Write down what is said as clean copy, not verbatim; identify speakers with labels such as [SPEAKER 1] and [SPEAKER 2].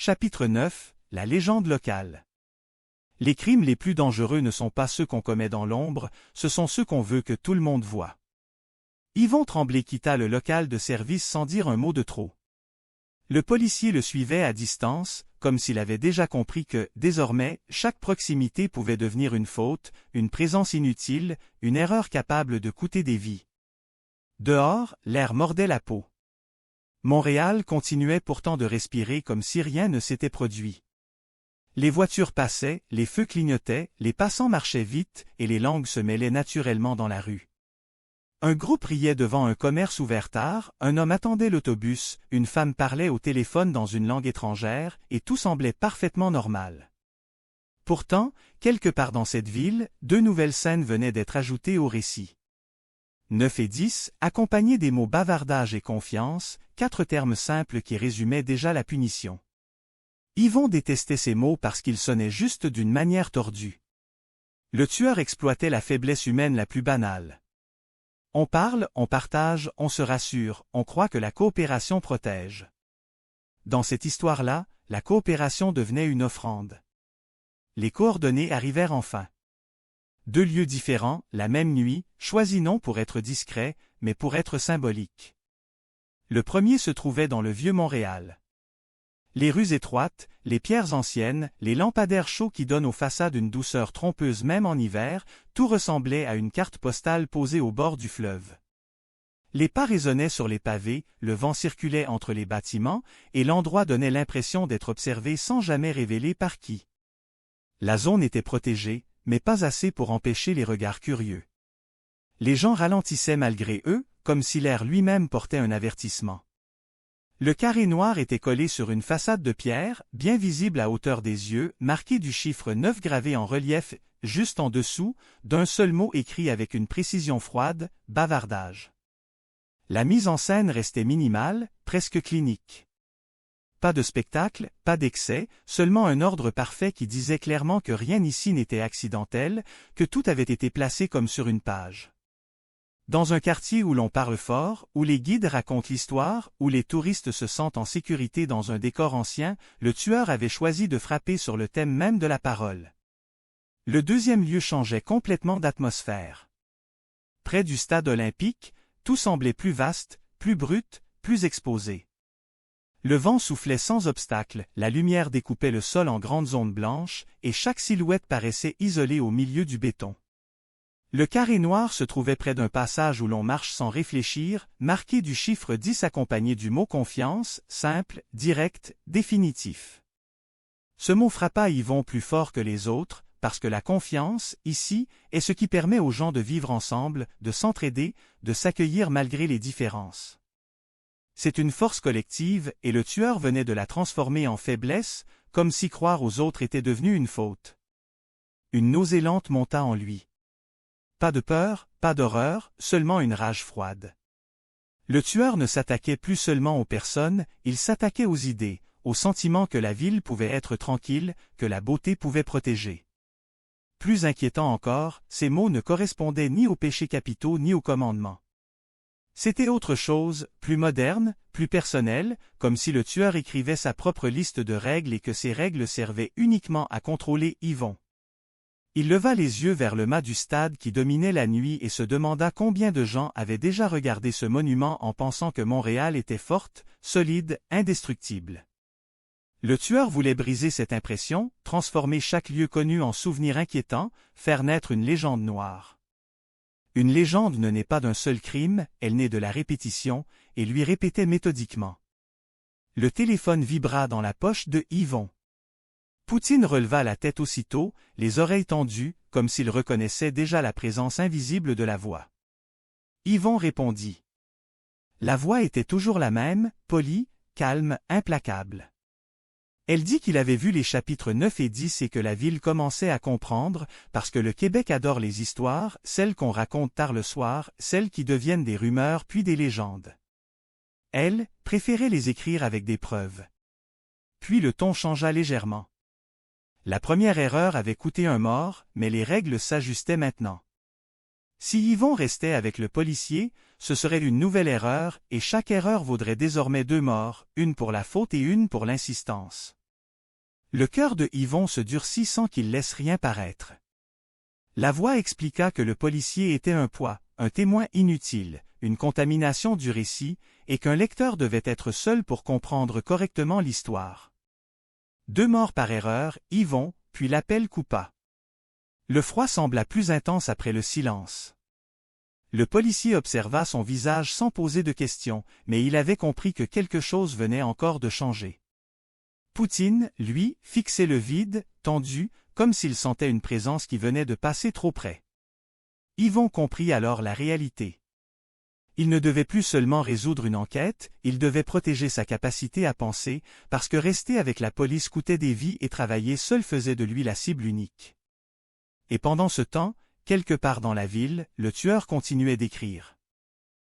[SPEAKER 1] Chapitre 9, la légende locale. Les crimes les plus dangereux ne sont pas ceux qu'on commet dans l'ombre, ce sont ceux qu'on veut que tout le monde voie. Yvon Tremblay quitta le local de service sans dire un mot de trop. Le policier le suivait à distance, comme s'il avait déjà compris que, désormais, chaque proximité pouvait devenir une faute, une présence inutile, une erreur capable de coûter des vies. Dehors, l'air mordait la peau. Montréal continuait pourtant de respirer comme si rien ne s'était produit. Les voitures passaient, les feux clignotaient, les passants marchaient vite et les langues se mêlaient naturellement dans la rue. Un groupe riait devant un commerce ouvert tard, un homme attendait l'autobus, une femme parlait au téléphone dans une langue étrangère et tout semblait parfaitement normal. Pourtant, quelque part dans cette ville, deux nouvelles scènes venaient d'être ajoutées au récit. 9 et 10, accompagnés des mots bavardage et confiance, 4 termes simples qui résumaient déjà la punition. Yvon détestait ces mots parce qu'ils sonnaient juste d'une manière tordue. Le tueur exploitait la faiblesse humaine la plus banale. On parle, on partage, on se rassure, on croit que la coopération protège. Dans cette histoire-là, la coopération devenait une offrande. Les coordonnées arrivèrent enfin. 2 lieux différents, la même nuit, choisis non pour être discret, mais pour être symbolique. Le premier se trouvait dans le vieux Montréal. Les rues étroites, les pierres anciennes, les lampadaires chauds qui donnent aux façades une douceur trompeuse même en hiver, tout ressemblait à une carte postale posée au bord du fleuve. Les pas résonnaient sur les pavés, le vent circulait entre les bâtiments, et l'endroit donnait l'impression d'être observé sans jamais révéler par qui. La zone était protégée, mais pas assez pour empêcher les regards curieux. Les gens ralentissaient malgré eux, comme si l'air lui-même portait un avertissement. Le carré noir était collé sur une façade de pierre, bien visible à hauteur des yeux, marqué du chiffre 9 gravé en relief, juste en dessous, d'un seul mot écrit avec une précision froide, bavardage. La mise en scène restait minimale, presque clinique. Pas de spectacle, pas d'excès, seulement un ordre parfait qui disait clairement que rien ici n'était accidentel, que tout avait été placé comme sur une page. Dans un quartier où l'on parle fort, où les guides racontent l'histoire, où les touristes se sentent en sécurité dans un décor ancien, le tueur avait choisi de frapper sur le thème même de la parole. Le deuxième lieu changeait complètement d'atmosphère. Près du stade olympique, tout semblait plus vaste, plus brut, plus exposé. Le vent soufflait sans obstacle, la lumière découpait le sol en grandes zones blanches, et chaque silhouette paraissait isolée au milieu du béton. Le carré noir se trouvait près d'un passage où l'on marche sans réfléchir, marqué du chiffre 10 accompagné du mot confiance, simple, direct, définitif. Ce mot frappa Yvon plus fort que les autres, parce que la confiance, ici, est ce qui permet aux gens de vivre ensemble, de s'entraider, de s'accueillir malgré les différences. C'est une force collective, et le tueur venait de la transformer en faiblesse, comme si croire aux autres était devenu une faute. Une nausée lente monta en lui. Pas de peur, pas d'horreur, seulement une rage froide. Le tueur ne s'attaquait plus seulement aux personnes, il s'attaquait aux idées, au sentiment que la ville pouvait être tranquille, que la beauté pouvait protéger. Plus inquiétant encore, ces mots ne correspondaient ni aux péchés capitaux ni aux commandements. C'était autre chose, plus moderne, plus personnel, comme si le tueur écrivait sa propre liste de règles et que ces règles servaient uniquement à contrôler Yvon. Il leva les yeux vers le mât du stade qui dominait la nuit et se demanda combien de gens avaient déjà regardé ce monument en pensant que Montréal était forte, solide, indestructible. Le tueur voulait briser cette impression, transformer chaque lieu connu en souvenir inquiétant, faire naître une légende noire. Une légende ne naît pas d'un seul crime, elle naît de la répétition, et lui répétait méthodiquement. Le téléphone vibra dans la poche de Yvon. Poutine releva la tête aussitôt, les oreilles tendues, comme s'il reconnaissait déjà la présence invisible de la voix. Yvon répondit. La voix était toujours la même, polie, calme, implacable. Elle dit qu'il avait vu les chapitres 9 et 10 et que la ville commençait à comprendre, parce que le Québec adore les histoires, celles qu'on raconte tard le soir, celles qui deviennent des rumeurs puis des légendes. Elle préférait les écrire avec des preuves. Puis le ton changea légèrement. La première erreur avait coûté un mort, mais les règles s'ajustaient maintenant. Si Yvon restait avec le policier, ce serait une nouvelle erreur, et chaque erreur vaudrait désormais 2 morts, une pour la faute et une pour l'insistance. Le cœur de Yvon se durcit sans qu'il laisse rien paraître. La voix expliqua que le policier était un poids, un témoin inutile, une contamination du récit, et qu'un lecteur devait être seul pour comprendre correctement l'histoire. 2 morts par erreur, Yvon, puis l'appel coupa. Le froid sembla plus intense après le silence. Le policier observa son visage sans poser de questions, mais il avait compris que quelque chose venait encore de changer. Poutine, lui, fixait le vide, tendu, comme s'il sentait une présence qui venait de passer trop près. Yvon comprit alors la réalité. Il ne devait plus seulement résoudre une enquête, il devait protéger sa capacité à penser, parce que rester avec la police coûtait des vies et travailler seul faisait de lui la cible unique. Et pendant ce temps, quelque part dans la ville, le tueur continuait d'écrire.